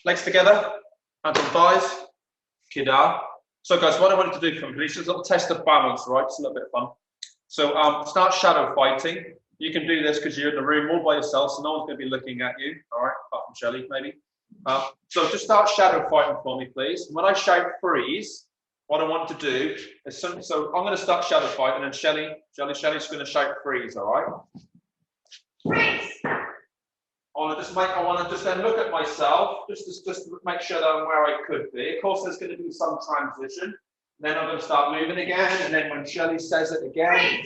Legs together, hands on thighs, kida. So guys, what I wanted to do from this is a little test of balance, right? It's a little bit of fun. So start shadow fighting. You can do this because you're in the room all by yourself, so no one's going to be looking at you, all right? Apart from Shelley, maybe. So just start shadow fighting for me, please. When I shout freeze, what I want to do is, so I'm going to start shadow fighting, and Shelley's going to shout freeze, all right? Freeze. I want to just then look at myself, just to make sure that I'm where I could be. Of course, there's going to be some transition. Then I'm going to start moving again, and then when Shelley says it again,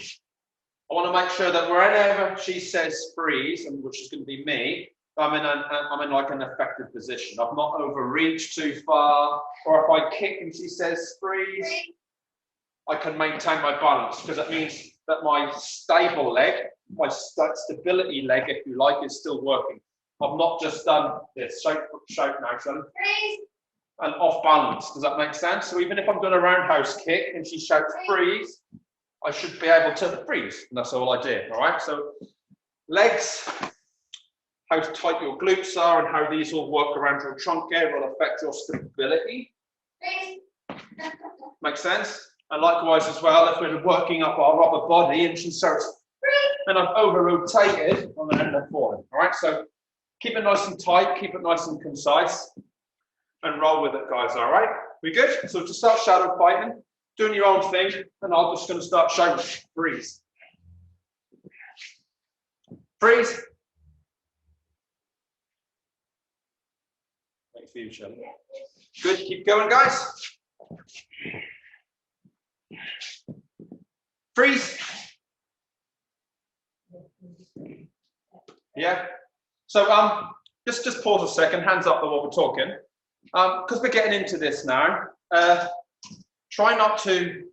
I want to make sure that wherever she says freeze, and which is going to be me, I'm in like an effective position. I've not overreached too far, or if I kick and she says freeze, I can maintain my balance, because that means that my stable leg, my stability leg, if you like, is still working. I've not just done this, shout now, son, and off balance. Does that make sense? So even if I'm doing a roundhouse kick and she shouts freeze, I should be able to freeze. And that's all I did, all right? So legs, how tight your glutes are and how these all work around your trunk area will affect your stability. Make sense? And likewise as well, if we're working up our upper body and she starts, and I've over-rotated, I'm going to end up falling. All right, so keep it nice and tight, keep it nice and concise, and roll with it, guys, all right? We good? So to start shadow fighting, doing your own thing, and I'm just going to start shouting, freeze. Freeze. Thank you, Shelley. Good, keep going, guys. Freeze. Yeah. So just pause a second, hands up while we're talking. Because we're getting into this now. Try not to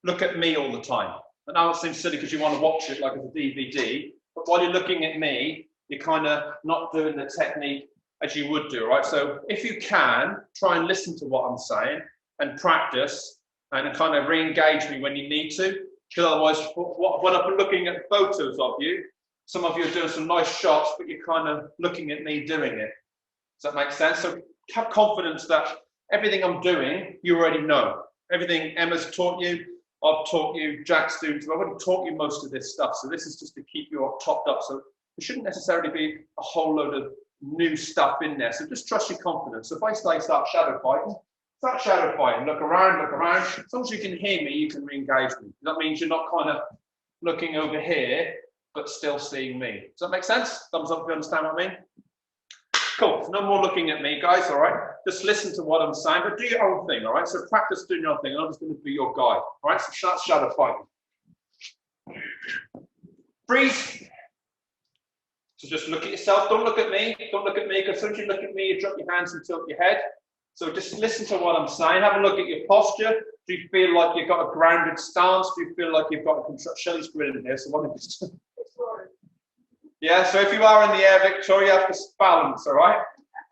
look at me all the time. I know it seems silly because you want to watch it like it's a DVD, but while you're looking at me, you're kind of not doing the technique as you would do, right? So if you can, try and listen to what I'm saying and practice and kind of re-engage me when you need to. Because otherwise, when I'm looking at photos of you, some of you are doing some nice shots, but you're kind of looking at me doing it. Does that make sense? So have confidence that everything I'm doing, you already know. Everything Emma's taught you, I've taught you, Jack's doing, I've already taught you most of this stuff. So this is just to keep you all topped up. So there shouldn't necessarily be a whole load of new stuff in there. So just trust your confidence. So if I start shadow fighting, look around. As long as you can hear me, you can re-engage me. That means you're not kind of looking over here, but still seeing me. Does that make sense? Thumbs up if you understand what I mean. Cool, no more looking at me, guys, all right? Just listen to what I'm saying, but do your own thing, all right? So practice doing your own thing, and I'm just going to be your guide, all right? So start shadow fighting. Freeze. So just look at yourself. Don't look at me. Don't look at me, because as soon as you look at me, you drop your hands and tilt your head. So just listen to what I'm saying. Have a look at your posture. Do you feel like you've got a grounded stance? Do you feel like you've got a control? Shelley's grilling here, so what is it? Yeah, so if you are in the air, Victoria, you have to balance, all right?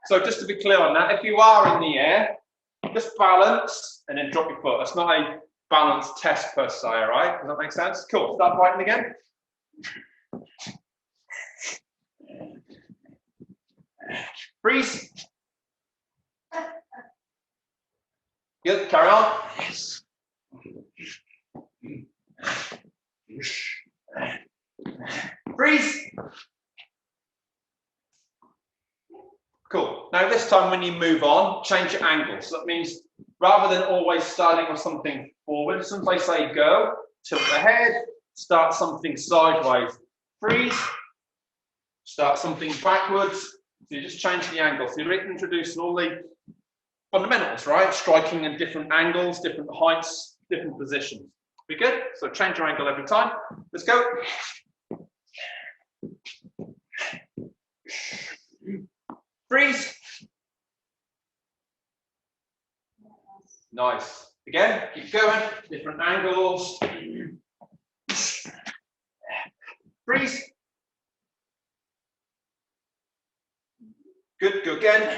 So just to be clear on that, if you are in the air, just balance and then drop your foot. That's not a balance test per se, all right? Does that make sense? Cool, start fighting again. Freeze. Good, carry on. Freeze. Cool. Now this time when you move on, change your angle. So that means rather than always starting with something forward, as soon as I say go, tilt the head, start something sideways. Freeze. Start something backwards. So you just change the angle. So you're introducing all the fundamentals, right? Striking in different angles, different heights, different positions. Be good? So change your angle every time. Let's go. Freeze. Nice. Again, keep going. Different angles. Freeze. Good, go again.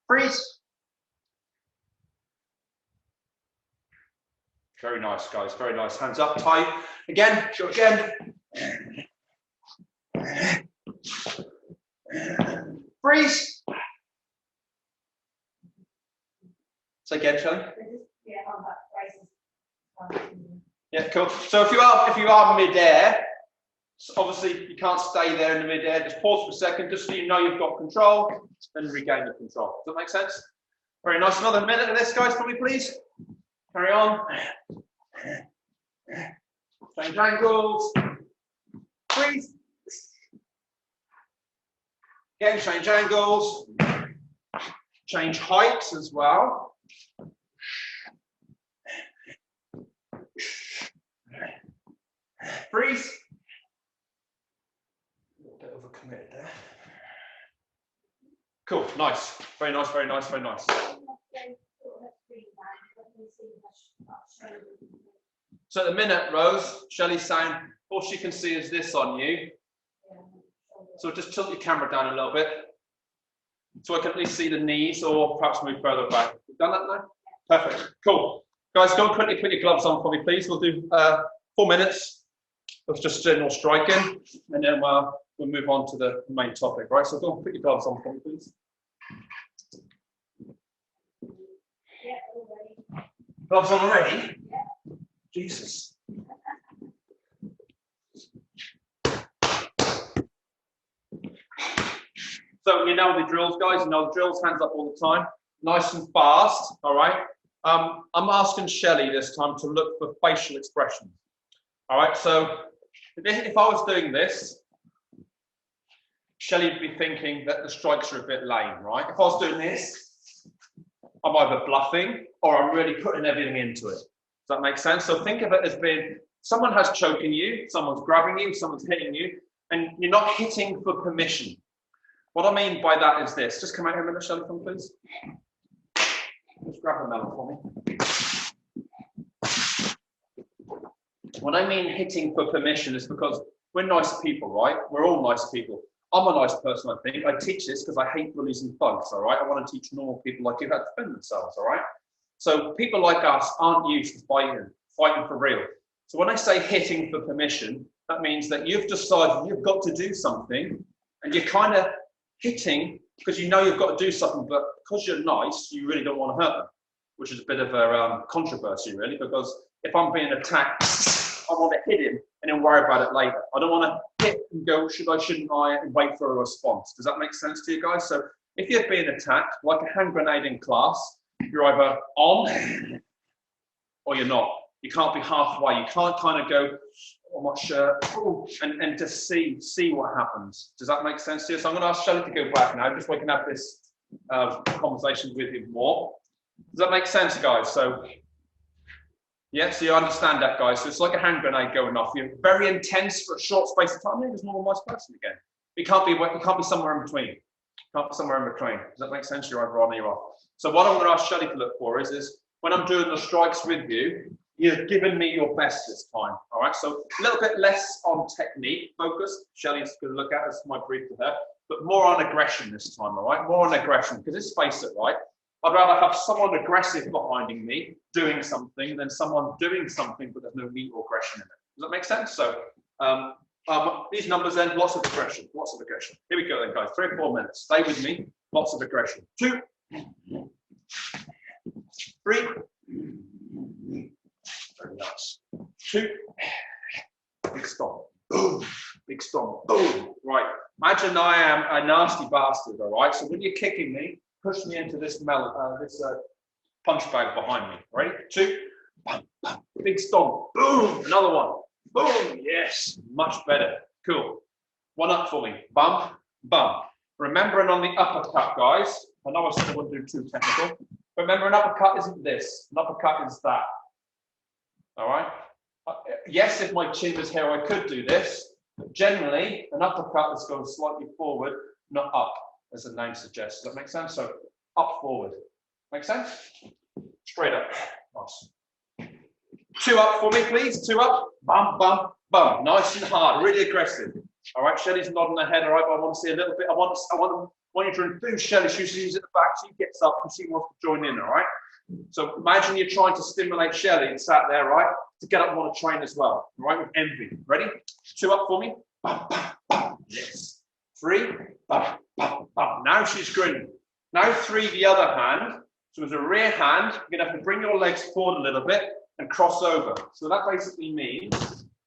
Freeze. Very nice, guys. Very nice. Hands up, tight. Again, show again. Freeze. Say again, Shelley. Yeah, cool. So if you are mid-air, so obviously you can't stay there in the mid-air. Just pause for a second, just so you know you've got control, and regain the control. Does that make sense? Very nice. Another minute of this, guys, for me, please. Carry on. Change angles. Freeze. Again, change angles. Change heights as well. Freeze. A little bit overcommitted there. Cool, nice. Very nice, very nice, very nice. So at the minute, Rose, Shelley's saying, all she can see is this on you. So just tilt your camera down a little bit, so I can at least see the knees, or perhaps move further back. You've done that now? Perfect, cool. Guys, go and quickly put your gloves on for me, please. We'll do 4 minutes of just general striking, and then we'll move on to the main topic, right? So go and put your gloves on for me, please. Gloves on already? Jesus. So you know the drills, guys. You know the drills, hands up all the time. Nice and fast, all right? I'm asking Shelley this time to look for facial expressions. All right, so if I was doing this, Shelley would be thinking that the strikes are a bit lame, right? If I was doing this, I'm either bluffing or I'm really putting everything into it. Does that make sense? So think of it as being, someone has choking you, someone's grabbing you, someone's hitting you, and you're not hitting for permission. What I mean by that is this. Just come out here a minute, Shelley, please. Just grab a melon for me. When I mean hitting for permission, is because we're nice people, right? We're all nice people. I'm a nice person, I think. I teach this because I hate bullies and thugs, all right? I want to teach normal people like you how to defend themselves, all right? So people like us aren't used to fighting for real. So when I say hitting for permission, that means that you've decided you've got to do something, and you're kind of hitting because you know you've got to do something, but because you're nice, you really don't want to hurt them, which is a bit of a controversy, really, because if I'm being attacked, I want to hit him and then worry about it later. I don't want to hit and go, should I, shouldn't I, and wait for a response. Does that make sense to you guys? So if you're being attacked, like a hand grenade in class, you're either on or you're not. You can't be halfway. You can't kind of go, I'm not sure, and just see what happens. Does that make sense to you? So I'm going to ask Shelley to go back now, just so we can have this conversation with you more. Does that make sense, guys? So, yeah, so you understand that, guys. So it's like a hand grenade going off. You're very intense for a short space of time. There's a normal nice person again. You can't be somewhere in between. You can't be somewhere in between. Does that make sense? You're either on or you're off. So what I'm going to ask Shelley to look for is when I'm doing the strikes with you, you've given me your best this time, all right? So a little bit less on technique focus. Shelley's going to look at as my brief to her, but more on aggression this time, all right? More on aggression, because let's face it, right? I'd rather have someone aggressive behind me doing something than someone doing something but there's no meat or aggression in it. Does that make sense? So these numbers then, lots of aggression, lots of aggression. Here we go then, guys, 3 or 4 minutes. Stay with me, lots of aggression. 2, 3. Very nice. 2. Big stomp. Boom. Big stomp. Boom. Right. Imagine I am a nasty bastard, all right? So when you're kicking me, push me into this punch bag behind me. Ready? 2. Bum, bum. Big stomp. Boom. Another one. Boom. Yes. Much better. Cool. One up for me. Bump. Bump. Remembering on the uppercut, guys. I know I said I wouldn't do too technical. But remember, an uppercut isn't this. An uppercut is that. All right. Yes, if my chin was here, I could do this. But generally, an uppercut is going slightly forward, not up, as the name suggests. Does that make sense? So up, forward. Make sense? Straight up. Nice. 2 up for me, please. 2 up. Bum, bum, bum. Nice and hard. Really aggressive. All right. Shelley's nodding her head. All right. But I want to see a little bit. I want you to enthuse Shelley. She's at the back. She gets up and she wants to join in. All right. So imagine you're trying to stimulate Shelley and sat there, right? To get up and want to train as well. All right. With envy. Ready? 2 up for me. Bum, bum, bum. Yes. 3, bum, bum, bum. Now she's grinning. Now 3, the other hand. So as a rear hand, you're going to have to bring your legs forward a little bit and cross over. So that basically means,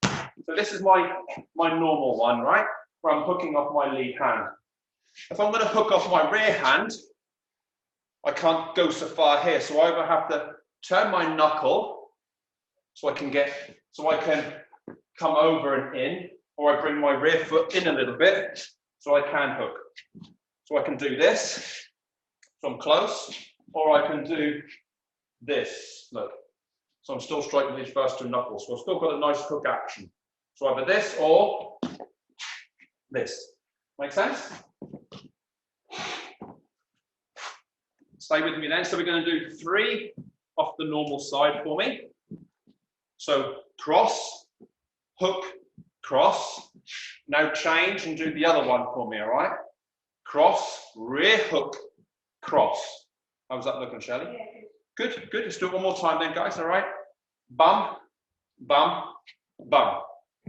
so this is my normal one, right? Where I'm hooking off my lead hand. If I'm going to hook off my rear hand, I can't go so far here. So I either have to turn my knuckle so I can come over and in, or I bring my rear foot in a little bit so I can hook. So I can do this, so I'm close, or I can do this, look. So I'm still striking these first 2 knuckles, so I've still got a nice hook action. So either this or this. Make sense? Stay with me then. So we're going to do 3 off the normal side for me. So cross, hook, cross. Now change and do the other one for me, all right? Cross, rear hook, cross. How's that looking, Shelley? Yeah. Good, good. Let's do it one more time then, guys, all right? Bum, bum, bum.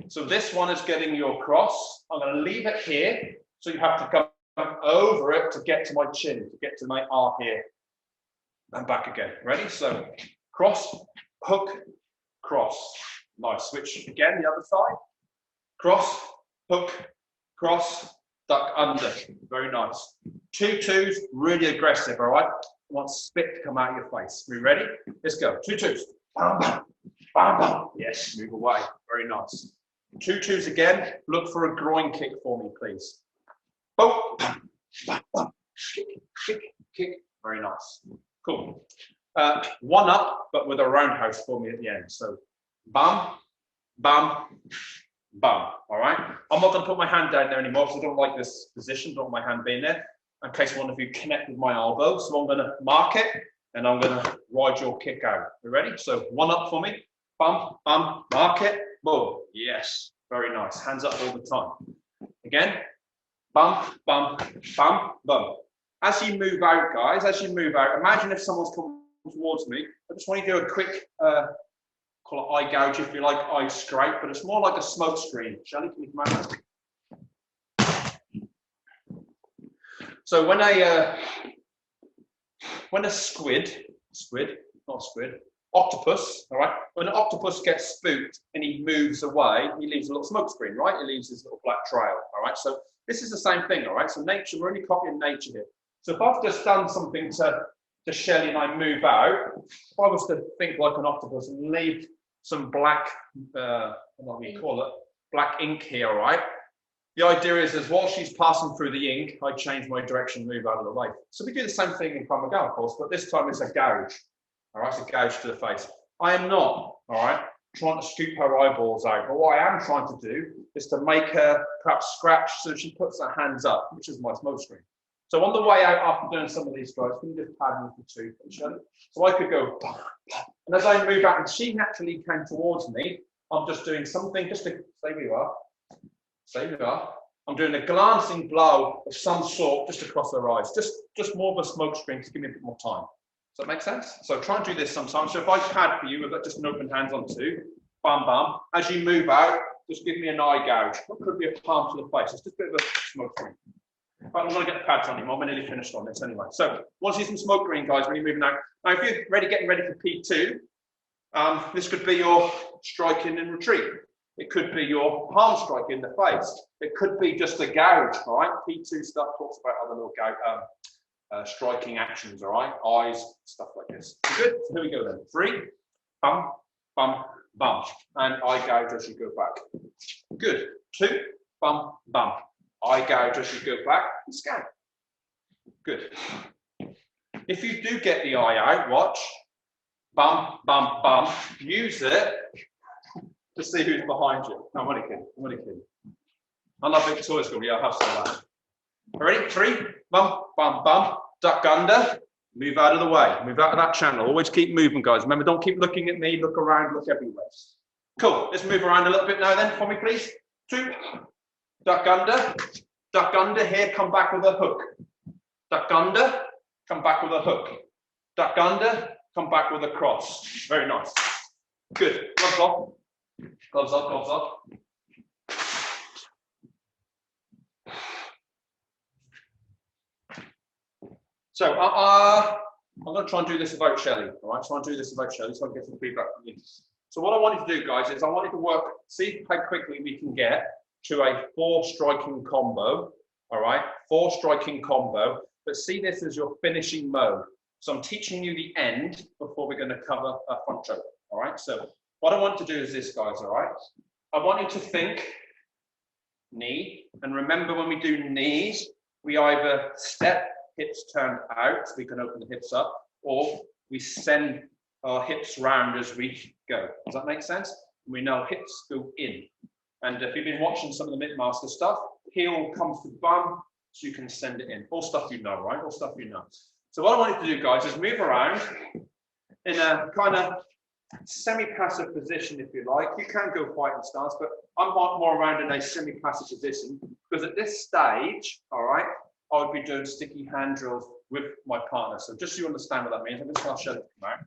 So this one is getting your cross. I'm going to leave it here, so you have to come over it to get to my chin, to get to my R here. And back again. Ready? So cross, hook, cross. Nice. Switch again, the other side. Cross, hook, cross, duck under. Very nice. 2 2s, really aggressive, all right? I want spit to come out of your face. Are we ready? Let's go. 2 2s. Bam, bam, bam, bam. Yes, move away. Very nice. 2 2s again. Look for a groin kick for me, please. Boom, bam, bam, bam. Kick, kick, kick. Very nice. Cool. 1 up, but with a roundhouse for me at the end. So, bam, bam, bam. All right. I'm not going to put my hand down there anymore because I don't like this position. Don't want my hand being there in case one of you connect with my elbow. So I'm going to mark it and I'm going to ride your kick out. You ready? So 1 up for me. Bam, bam, mark it. Boom. Yes. Very nice. Hands up all the time. Again. Bam, bam, bam, bam. As you move out, guys, as you move out, imagine if someone's coming towards me. I just want you to do a quick, call it eye gouge if you like, eye scrape, but it's more like a smoke screen. Shelley, can you come out? So when a squid, not squid, octopus, all right, when an octopus gets spooked and he moves away, he leaves a little smoke screen, right? He leaves his little black trail, all right? So this is the same thing, all right? So nature, we're only copying nature here. So if I've just done something to Shelley and I move out, if I was to think like an octopus and leave some black, what do you call it, black ink here, all right? The idea is while she's passing through the ink, I change my direction, move out of the way. So we do the same thing in Krav Maga, of course, but this time it's a gouge, all right? It's a gouge to the face. I am not, all right, trying to scoop her eyeballs out, but what I am trying to do is to make her perhaps scratch so she puts her hands up, which is my smoke screen. So on the way out after doing some of these strikes, can you just pad me for 2? So I could go, and as I move out, and she naturally came towards me, I'm just doing something, just to stay where you are, stay where you are. I'm doing a glancing blow of some sort just across her eyes, just more of a smoke screen to give me a bit more time. Does that make sense? So try and do this sometimes. So if I pad for you, we've got just an open hands on 2, bam, bam. As you move out, just give me an eye gouge. It could be a palm to the face. It's just a bit of a smoke screen. Right, I'm going to get the pads on him. I'm nearly finished on this anyway. So, want to see some smoke green, guys, when you're moving out. Now, if you're getting ready for P2, this could be your striking and retreat. It could be your palm strike in the face. It could be just a gouge, all right? P2 stuff talks about other little striking actions, all right? Eyes, stuff like this. Good? So here we go then. 3, bum, bum, bum. And eye gouge as you go back. Good. 2, bum, bum. Eye gouge as you go back and scan. Good. If you do get the eye out, watch. Bum, bum, bum. Use it to see who's behind you. No, I'm only kidding. I love Victoria's School. Yeah, I'll have some of that. Ready? 3, bum, bum, bum. Duck under. Move out of the way. Move out of that channel. Always keep moving, guys. Remember, don't keep looking at me. Look around. Look everywhere. Cool. Let's move around a little bit now then for me, please. 2. Duck under here, come back with a hook. Duck under, come back with a hook. Duck under, come back with a cross. Very nice. Good. Gloves off. Gloves off, gloves off. So I'm going to try and do this without Shelley. All right, try and do this without Shelley so I can get some feedback from you. So what I wanted to do, guys, is I wanted to work, see how quickly we can get to a 4 striking combo. All right, 4 striking combo, but see this as your finishing mode. So I'm teaching you the end before we're going to cover a front choke. All right, so what I want to do is this, guys. All right, I want you to think knee, and remember when we do knees, we either step, hips turned out, so we can open the hips up, or we send our hips round as we go. Does that make sense? We know hips go in. And if you've been watching some of the Midmaster stuff, heel comes to bum, so you can send it in. All stuff you know, right? All stuff you know. So what I want you to do, guys, is move around in a kind of semi-passive position, if you like. You can go fighting stance, but I'm more around in a semi-passive position because at this stage, all right, I would be doing sticky hand drills with my partner. So just so you understand what that means, I'm just going to show you come out.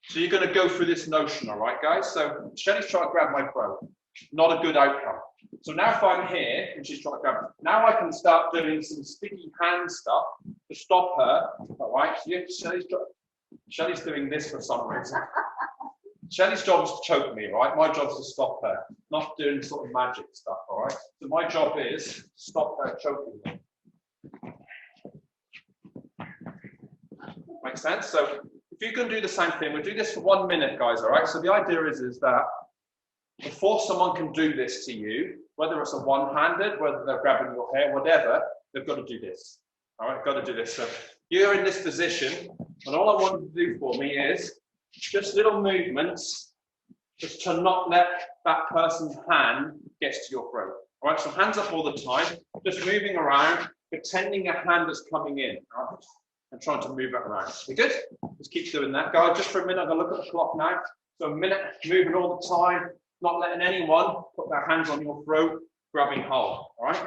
So you're going to go through this notion, all right, guys? So Shelley's trying to grab my throat. Not a good outcome. So now if I'm here and she's trying to grab me, now I can start doing some sticky hand stuff to stop her, all right? Shelley's doing this for some reason. Shelley's job is to choke me, right? My job is to stop her, not doing sort of magic stuff, all right? So my job is to stop her choking me. Make sense? So if you can do the same thing, we'll do this for 1 minute, guys, all right? So the idea is that before someone can do this to you, whether it's a one-handed, whether they're grabbing your hair, whatever, they've got to do this. All right, got to do this. So you're in this position, and all I want you to do for me is just little movements, just to not let that person's hand get to your throat. All right, so hands up all the time, just moving around, pretending a hand is coming in, all right, and trying to move it around. You good? Just keep doing that, guys. Just for a minute, I'm going to look at the clock now. So a minute, moving all the time, not letting anyone put their hands on your throat, grabbing hold, all right?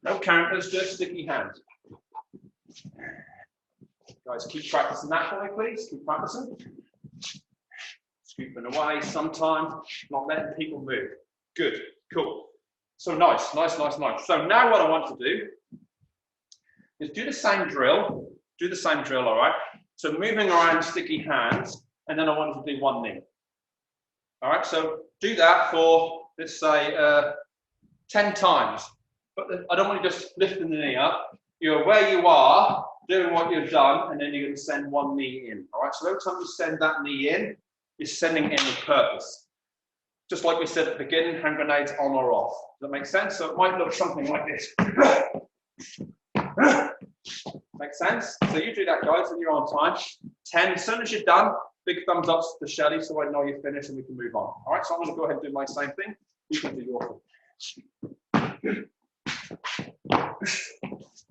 No counters, just sticky hands. Guys, keep practicing that for me, please. Keep practicing. Scooping away sometimes, not letting people move. Good, cool. So nice. So now what I want to do is do the same drill, all right? So moving around sticky hands, and then I want to do 1 knee. All right, so do that for, let's say, 10 times. But I don't want you just lifting the knee up. You're where you are, doing what you've done, and then you're going to send 1 knee in. All right, so every time you send that knee in, you're sending it in with purpose. Just like we said at the beginning, hand grenades on or off. Does that make sense? So it might look something like this. Make sense? So you do that, guys, and you're on time. 10, as soon as you're done, big thumbs up to Shelley so I know you're finished and we can move on. All right, so I'm going to go ahead and do my same thing. You can do your thing.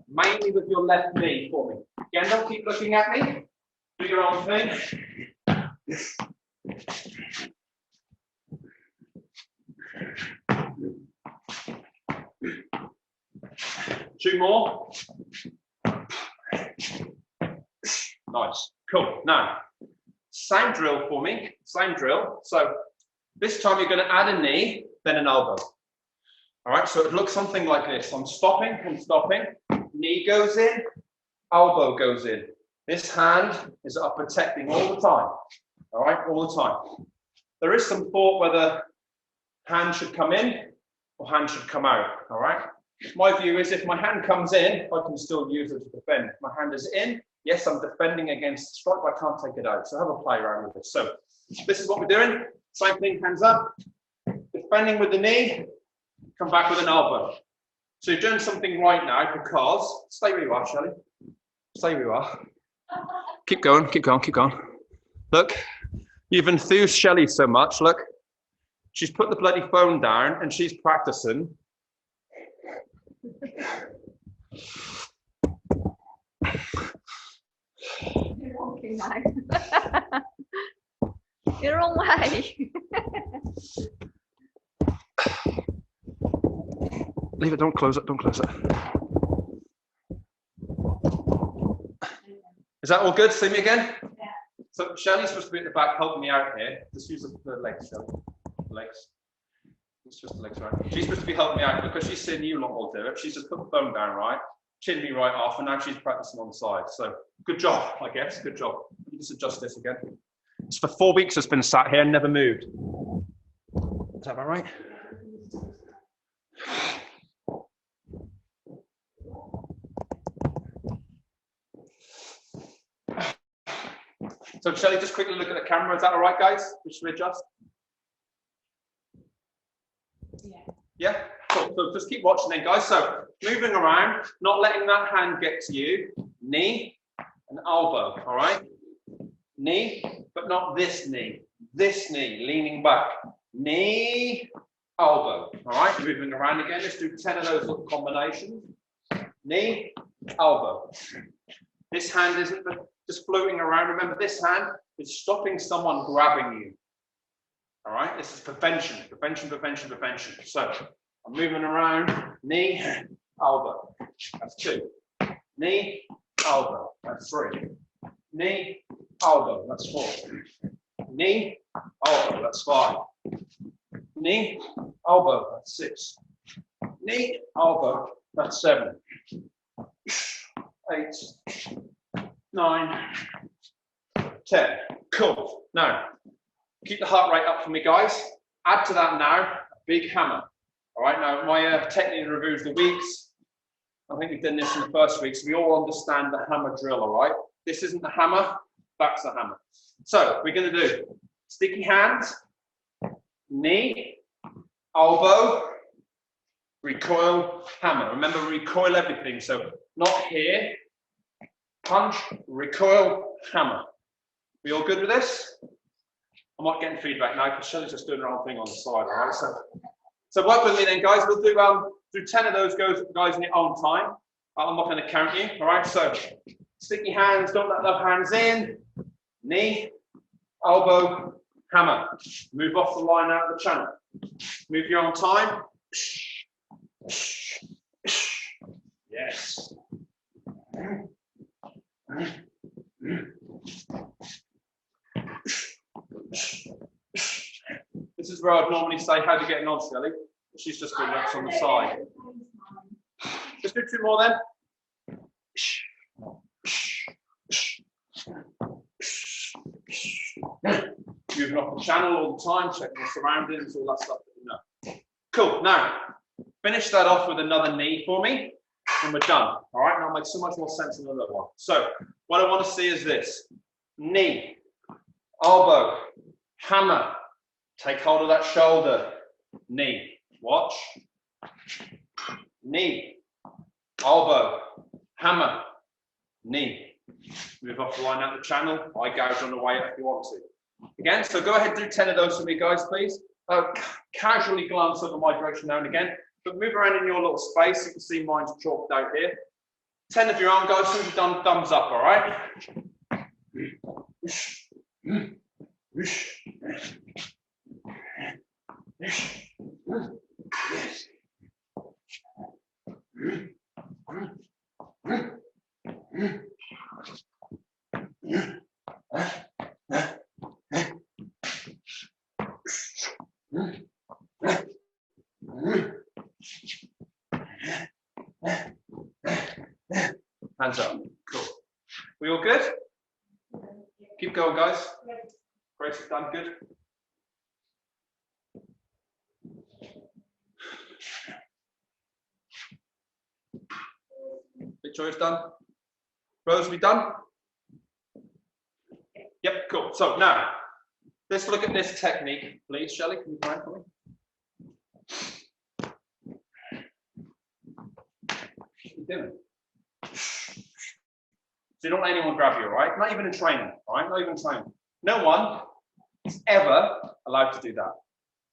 Mainly with your left knee for me. Again, don't keep looking at me. Do your own thing. 2 more. Nice, cool. Now, same drill for me, same drill. So this time you're going to add a knee, then an elbow. All right, so it looks something like this. I'm stopping, knee goes in, elbow goes in. This hand is up protecting all the time. All right, all the time. There is some thought whether hand should come in or hand should come out. All right. My view is if my hand comes in, I can still use it to defend. If my hand is in, yes, I'm defending against the strike, but I can't take it out. So have a play around with this. So this is what we're doing. Same thing, hands up. Defending with the knee, come back with an elbow. So you're doing something right now because, stay where you are, Shelley. Stay where you are. Keep going, keep going, keep going. Look, you've enthused Shelley so much. Look, she's put the bloody phone down and she's practicing. You're wrong way. Leave it, don't close it, don't close it. Is that all good? See me again? Yeah. So Shelley's supposed to be at the back helping me out here. Just use the legs, Shelley. Legs. Just the legs around. She's supposed to be helping me out because she's seeing you lot all do it. She's just put the phone down, right? Chin me right off, and now she's practicing on the side. So good job, I guess. Good job. Let me just adjust this again. It's for 4 weeks it's been sat here and never moved. Is that about right? So Shelley, just quickly look at the camera. Is that all right, guys? Should we adjust? Yeah. Yeah? Cool. So just keep watching then, guys. So moving around, not letting that hand get to you. Knee and elbow, all right? Knee, but not this knee. This knee, leaning back. Knee, elbow, all right? Moving around again. Let's do 10 of those little combinations. Knee, elbow. This hand isn't just floating around. Remember, this hand is stopping someone grabbing you. All right? This is prevention, prevention, prevention, prevention. So I'm moving around. Knee, elbow. That's 2. Knee, elbow. That's 3. Knee, elbow. That's 4. Knee, elbow. That's 5. Knee, elbow. That's 6. Knee, elbow. That's 7. 8, 9, 10. Cool. Now, keep the heart rate up for me, guys. Add to that now a big hammer. All right, now my technique reviews the weeks. I think we've done this in the first week, so we all understand the hammer drill, all right? This isn't the hammer, that's the hammer. So we're going to do sticky hands, knee, elbow, recoil, hammer. Remember, recoil everything. So not here, punch, recoil, hammer. We all good with this? I'm not getting feedback now because Shelley's just doing her own thing on the side, all right? So work with me then, guys. We'll do 10 of those guys in your own time. I'm not going to count you, all right? So sticky hands, don't let those hands in. Knee, elbow, hammer. Move off the line out of the channel. Move your own time. Yes. This is where I'd normally say, how are you getting on, Shelley? She's just doing reps on the side. Just do 2 more then. Moving off the channel all the time, checking the surroundings, all that stuff that you know. Cool. Now, finish that off with another knee for me, and we're done. All right, now it makes so much more sense in the other one. So, what I want to see is this: knee, elbow, hammer. Take hold of that shoulder. Knee. Watch. Knee. Elbow. Hammer. Knee. Move off the line out the channel. I gouge on the way if you want to. Again, so go ahead and do 10 of those for me, guys, please. Casually glance over my direction now and again, but move around in your little space. You can see mine's chalked out here. 10 of your own, guys. As you've done, thumbs up, all right? Hands up. Cool. We all good? Keep going, guys. Grace is done. Good. Victoria's done. Rose, we done? Yep, cool. So now, let's look at this technique, please. Shelley, can you find for me? What are you doing? So you don't let anyone grab you, right? Not even in training, all right? Not even in training. No one is ever allowed to do that.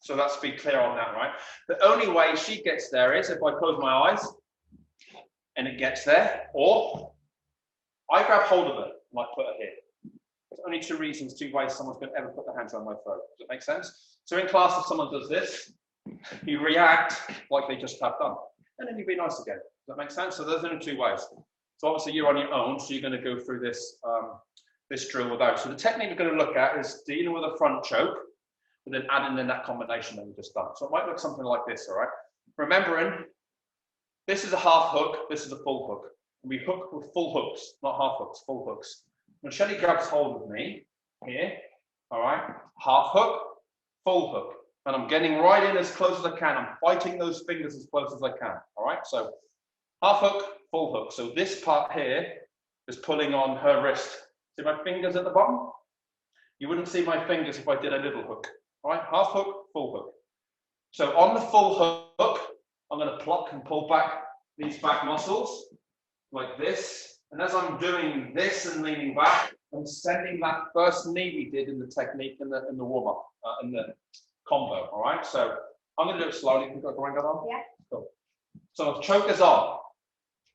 So let's be clear on that, right? The only way she gets there is if I close my eyes and it gets there, or I grab hold of it and I put it here. There's only 2 reasons, 2 ways someone's going to ever put their hands on my throat. Does that make sense? So in class, if someone does this, you react like they just have done. And then you be nice again. Does that make sense? So there's only 2 ways. So obviously you're on your own, so you're going to go through this, this drill without. So the technique we're going to look at is dealing with a front choke. but then adding in that combination that we just done. So it might look something like this, all right? Remembering, this is a half hook, this is a full hook. We hook with full hooks, not half hooks, full hooks. When Shelly grabs hold of me, here, all right, half hook, full hook. And I'm getting right in as close as I can. I'm fighting those fingers as close as I can, all right? So half hook, full hook. So this part here is pulling on her wrist. See my fingers at the bottom? You wouldn't see my fingers if I did a little hook, all right? Half hook, full hook. So on the full hook, I'm gonna pluck and pull back these back muscles like this. And as I'm doing this and leaning back, I'm sending that first knee we did in the technique in the warm-up, in the combo, all right? So I'm gonna do it slowly. Can you go bring that on? Yeah. Cool. So choke is on,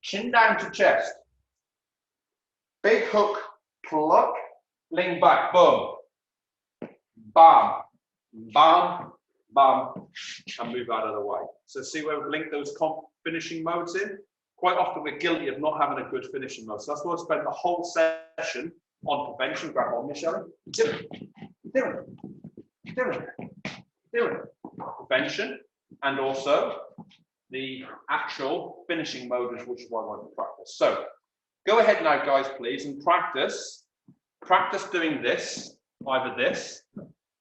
chin down to chest. Big hook, pluck, lean back, boom. Bam, bam, bam, and move out of the way. So see where we've linked those finishing modes in? Quite often we're guilty of not having a good finishing mode. So that's why I spent the whole session on prevention. Grab on, Michelle. Do it. Prevention, and also the actual finishing mode, which is what I want to practice. So go ahead now, guys, please, and practice doing this, either this,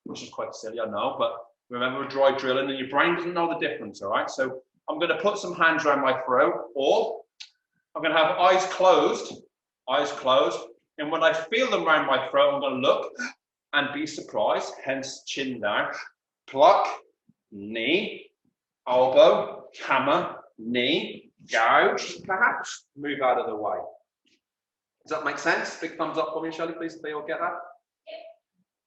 which is quite silly, I know, but remember we're dry drilling and your brain doesn't know the difference, all right? So I'm going to put some hands around my throat, or I'm going to have eyes closed, and when I feel them around my throat, I'm going to look and be surprised, hence chin down, pluck, knee, elbow, hammer, knee, gouge, perhaps, move out of the way. Does that make sense? Big thumbs up for me, Shelley, please, if they all get that.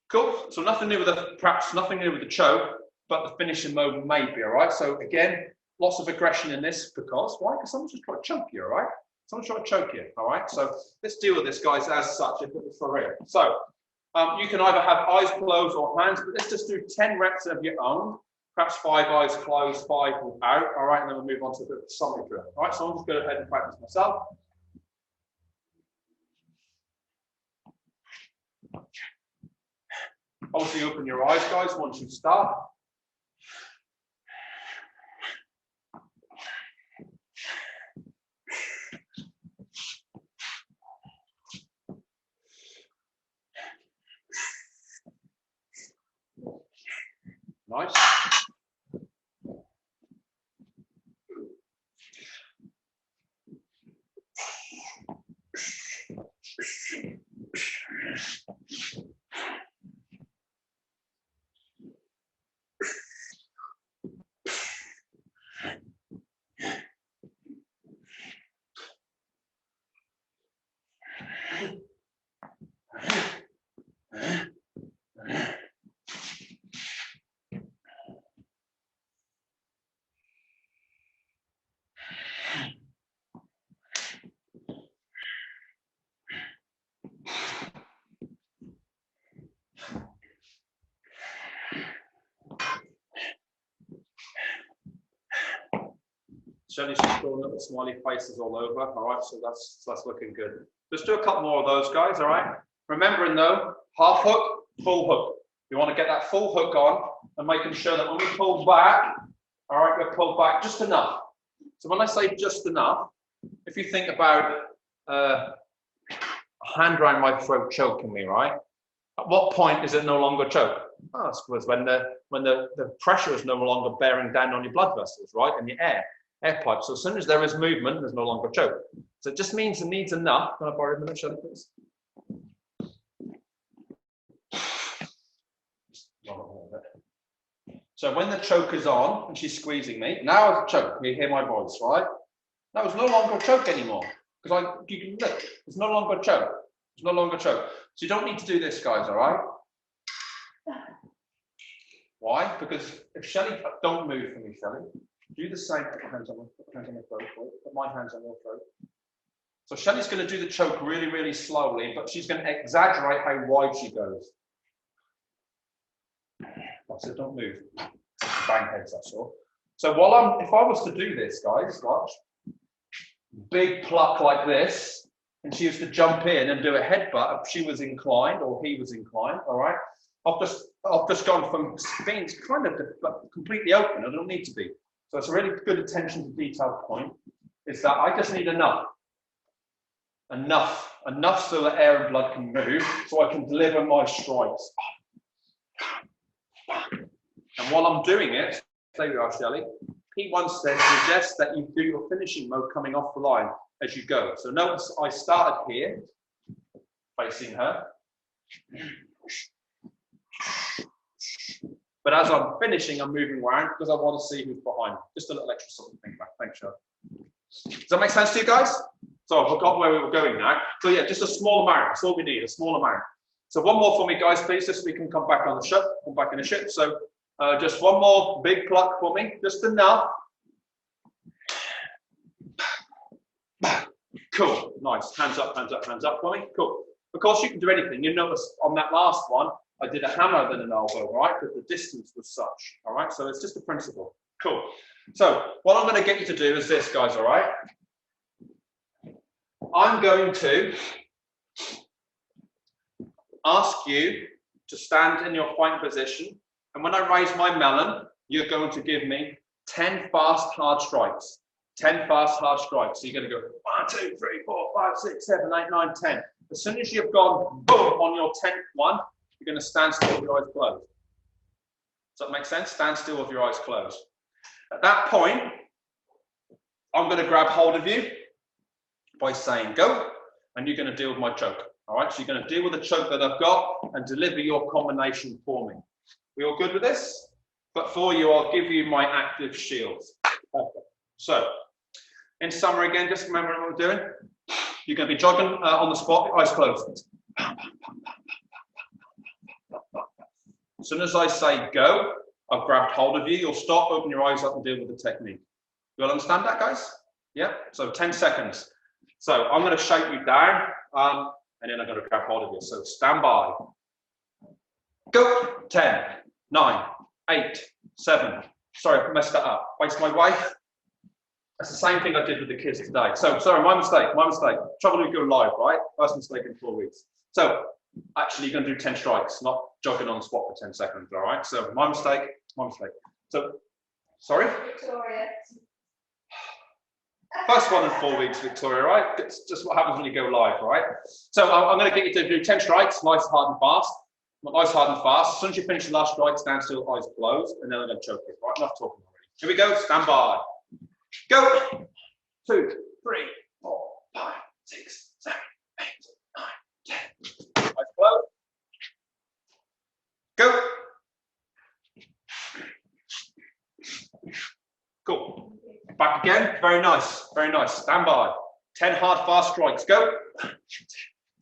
Cool. So nothing new with perhaps nothing new with the choke, but the finishing mode may be, all right? So again, lots of aggression in this because, why? Because someone's just trying to choke you, all right? Someone's trying to choke you, all right? So let's deal with this, guys, as such, if it was for real. So you can either have eyes closed or hands, but let's just do 10 reps of your own. Perhaps 5 eyes closed, 5 out, all right? And then we'll move on to the summary drill, all right? So I'll just go ahead and practice myself. Obviously, open your eyes, guys, once you start. Nice. Shelley's just drawing little smiley faces all over, all right, so that's looking good. Just do a couple more of those, guys, all right? Remembering though, half hook, full hook. You want to get that full hook on and making sure that when we pull back, all right, we're pulled back just enough. So when I say just enough, if you think about a hand around my throat choking me, right? At what point is it no longer choke? Oh, I suppose when the pressure is no longer bearing down on your blood vessels, right, and your air pipes. So as soon as there is movement, there's no longer choke. So it just means it needs enough. Can I borrow a minute, Shelley, please? So when the choke is on and she's squeezing me, now it's a choke. You hear my voice, right? Now it's no longer a choke anymore because you can look. It's no longer a choke. It's no longer a choke. So you don't need to do this, guys. All right? Why? Because if Shelley, don't move for me, Shelley. Do the same. Put your hands on my throat. Put my hands on your throat. So Shelley's going to do the choke really, really slowly, but she's going to exaggerate how wide she goes. That's it. Don't move. Bang heads. That's all. So while if I was to do this, guys, watch. Big pluck like this, and she used to jump in and do a headbutt if she was inclined or he was inclined. All right. I've just gone from being kind of completely open. I don't need to be. So it's a really good attention to detail point. Is that I just need enough so that air and blood can move, so I can deliver my strikes. And while I'm doing it, there you are, Shelley. Pete once said, suggests that you do your finishing mode coming off the line as you go. So notice I started here, facing her. But as I'm finishing, I'm moving around because I want to see who's behind me. Just a little extra sort of thing back. Thanks, Shelley. Does that make sense to you guys? So I forgot where we were going now. So yeah, just a small amount. That's all we need, a small amount. So one more for me, guys, please, just so we can come back on the ship, come back in the ship. So just one more big pluck for me, just enough. Cool, nice. Hands up for me. Cool. Of course, you can do anything. You notice on that last one, I did a hammer than an elbow, right? Because the distance was such, all right? So it's just a principle. Cool. So what I'm going to get you to do is this, guys, all right? I'm going to ask you to stand in your fighting position. And when I raise my melon, you're going to give me 10 fast, hard strikes. 10 fast, hard strikes. So you're going to go 1, 2, 3, 4, 5, 6, 7, 8, 9, 10. As soon as you've gone boom on your 10th one, you're going to stand still with your eyes closed. Does that make sense? Stand still with your eyes closed. At that point, I'm going to grab hold of you by saying go, and you're going to deal with my choke. All right, so you're going to deal with the choke that I've got and deliver your combination for me. We all good with this? But for you, I'll give you my active shields. Okay. So, in summary again, just remember what we're doing. You're going to be jogging on the spot, eyes closed. As soon as I say go, I've grabbed hold of you. You'll stop, open your eyes up and deal with the technique. You all understand that, guys? Yeah? So 10 seconds. So I'm going to shout you down, and then I'm going to grab hold of you. So stand by. Go. 10, 9, 8, 7. Sorry, I messed that up. Waste my wife. That's the same thing I did with the kids today. So, sorry, my mistake. Trouble with go live, right? First mistake in 4 weeks. So, actually, you're going to do 10 strikes, not jogging on the spot for 10 seconds, all right? So, my mistake. So, sorry? Victoria. First one in 4 weeks, Victoria, right? It's just what happens when you go live, right? So, I'm going to get you to do 10 strikes, nice, hard, and fast. Nice, hard, and fast. As soon as you finish the last strike, stand still, eyes closed, and then I'm going to choke it, right? Enough talking already. Here we go, stand by. Go. 2, 3, 4, 5, 6, 7, 8, 9, 10. Eyes closed. Go. Cool. Back again. Very nice. Very nice. Stand by. 10 hard, fast strikes. Go. 1, 2,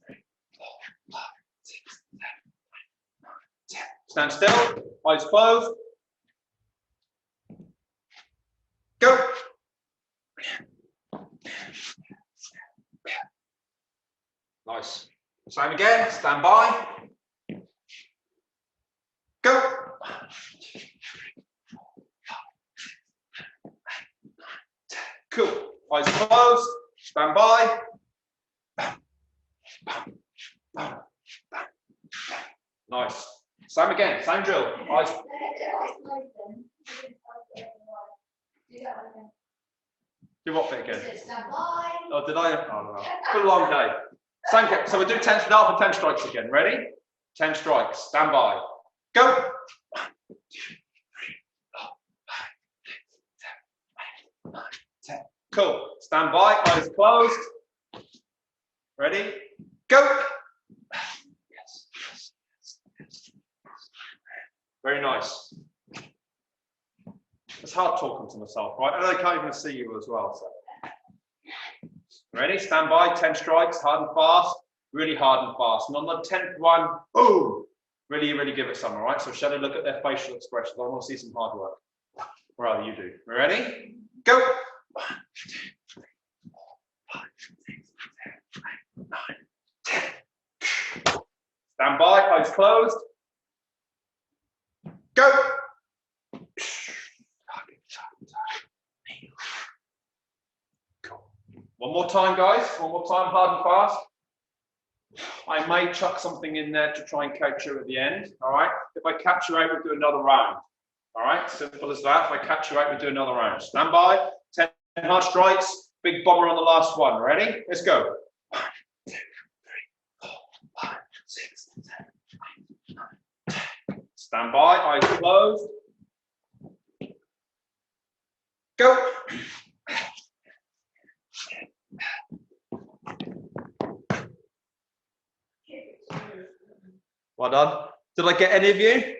3, 4, 5, 6, 7, 8, 9, 10. Stand still. Eyes closed. Go. Nice. Same again. Stand by. Go. 1, 2, 3, 4, 5, 6, 7, 8, 9, 10. Cool. Eyes closed. Stand by. Nice. Same again. Same drill. Eyes. Do what bit again? Oh, did I? Oh, no. It's been a long day. Same again. So we'll do 10 now for 10 strikes again. Ready? 10 strikes. Stand by. Go. 1, 2, 3, 4, 5, 6, 7, 8, 9, 10. Cool. Stand by. Eyes closed. Ready? Go. Yes. Very nice. It's hard talking to myself, right? And I can't even see you as well. So. Ready? Stand by. 10 strikes. Hard and fast. Really hard and fast. And on the 10th one, boom. Really give it some, all right? So Shelley, look at their facial expressions. I want to see some hard work. Rather you do. Ready? Go. 1, 2, 3, 4, 5, 6, 7, 8, 9, 10. Stand by. Eyes closed. Go. Cool. One more time, guys. One more time, hard and fast. I may chuck something in there to try and catch you at the end, all right? If I catch you out, we'll do another round, all right? Simple as that. If I catch you out, we'll do another round. Stand by, 10 hard strikes, big bomber on the last one. Ready? Let's go. 1, 2, 3, 4, 5, 6, 7, 8, 9, 10. Stand by, eyes closed. Go. Well done. Did I get any of you?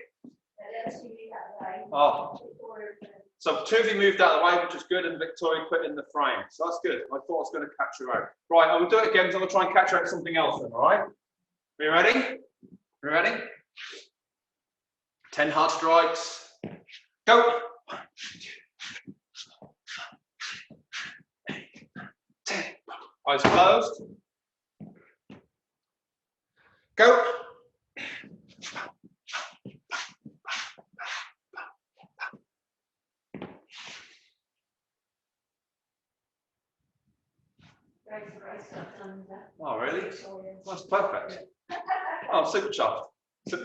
Oh. So 2 of you moved out of the way, which is good, and Victoria put in the frame. So that's good. I thought I was going to catch you out. Right, I will do it again, so I'm going to try and catch you out something else then, all right? Are you ready? You ready? 10 hard strikes. Go. 1, 2, 3, 4, 5, 6, 7, 8, 9, 10. Eyes closed. Go. Oh, really? That's perfect. Oh, I'm super chuffed.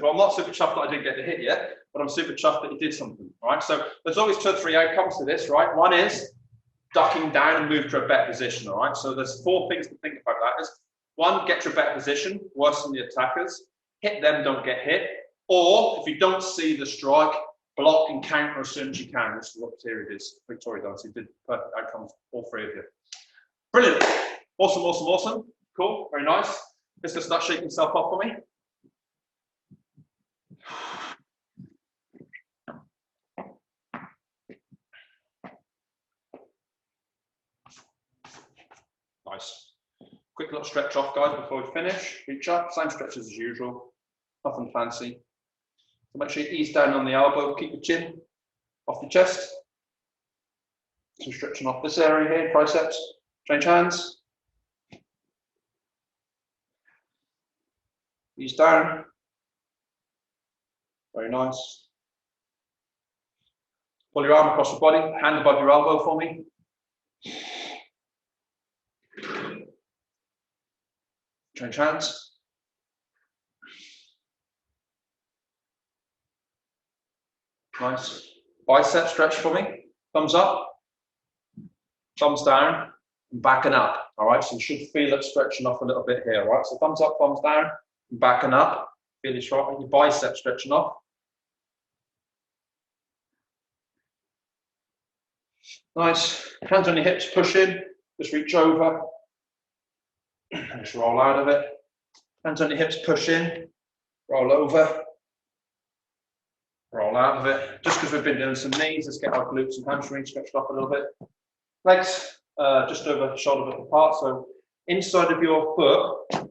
Well, I'm not super chuffed that I didn't get the hit yet, but I'm super chuffed that you did something, right? So there's always 2 or 3 outcomes to this, right? One is ducking down and move to a better position, all right? So there's 4 things to think about that. Is 1, get to a better position, worse than the attackers. Hit them, don't get hit. Or if you don't see the strike, block and counter as soon as you can. This is what Victoria did. Victoria does. You did perfect outcomes, all 3 of you. Brilliant. Awesome, awesome, awesome. Cool, very nice. Let's just start shaking yourself off for me. Nice. Quick little stretch off, guys, before we finish. Reach up, same stretches as usual. Nothing fancy. So make sure you ease down on the elbow, keep your chin off your chest. So stretching off this area here, triceps. Change hands. Ease down. Very nice. Pull your arm across your body, hand above your elbow for me. Change hands. Nice. Bicep stretch for me. Thumbs up, thumbs down, and backing up. All right, so you should feel it stretching off a little bit here. All right, so thumbs up, thumbs down, and backing up. Feel your bicep stretching off. Nice. Hands on your hips, push in. Just reach over. And just roll out of it. Hands on your hips, push in. Roll over. Roll out of it. Just because we've been doing some knees, let's get our glutes and hamstrings stretched off a little bit. Legs just over shoulder width apart. So inside of your foot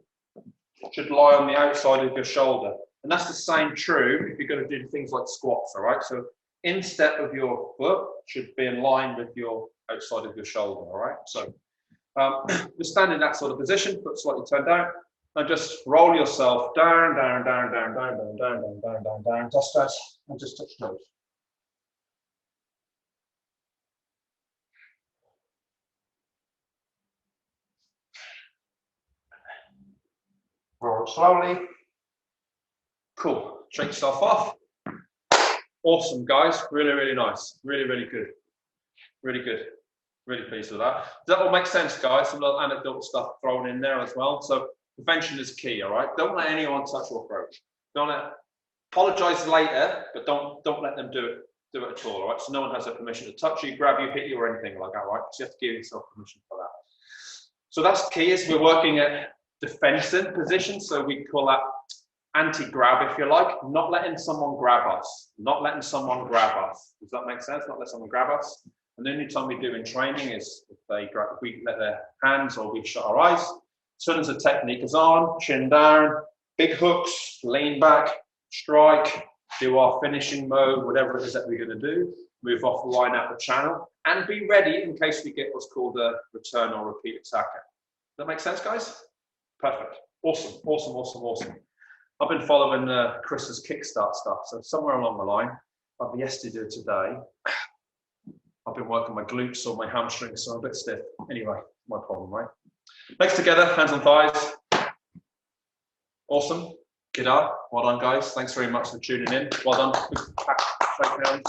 should lie on the outside of your shoulder. And that's the same true if you're going to do things like squats, all right? So instep of your foot should be in line with your outside of your shoulder, all right? So just stand in that sort of position, foot slightly turned down, and just roll yourself down, down, down, down, down, down, down, down, down, down, down, just touch, and just touch toes. Roll slowly. Cool. Shake yourself off. Awesome, guys. Really, really nice. Really, really good. Really good. Really pleased with that. Does that all make sense, guys? Some little anecdotal stuff thrown in there as well. So prevention is key, all right? Don't let anyone touch your throat. Don't apologize later, but don't let them do it at all, all right? So no one has a permission to touch you, grab you, hit you, or anything like that, right? So you have to give yourself permission for that. So that's key. Is we're working at defensive positions, so we call that anti-grab, if you like. Not letting someone grab us. Not letting someone grab us. Does that make sense? Not let someone grab us. And the only time we do in training is if we let their hands or we shut our eyes. As soon as the technique is on, chin down, big hooks, lean back, strike, do our finishing mode, whatever it is that we're going to do, move off the line out the channel, and be ready in case we get what's called a return or repeat attacker. Does that make sense, guys? Perfect. Awesome, awesome, awesome, awesome. I've been following Chris's Kickstart stuff, so somewhere along the line, like yesterday, today, I've been working my glutes or my hamstrings, so I'm a bit stiff. Anyway, my problem, right? Legs together, hands on thighs. Awesome. Kida. Well done, guys. Thanks very much for tuning in. Well done. Shake hands.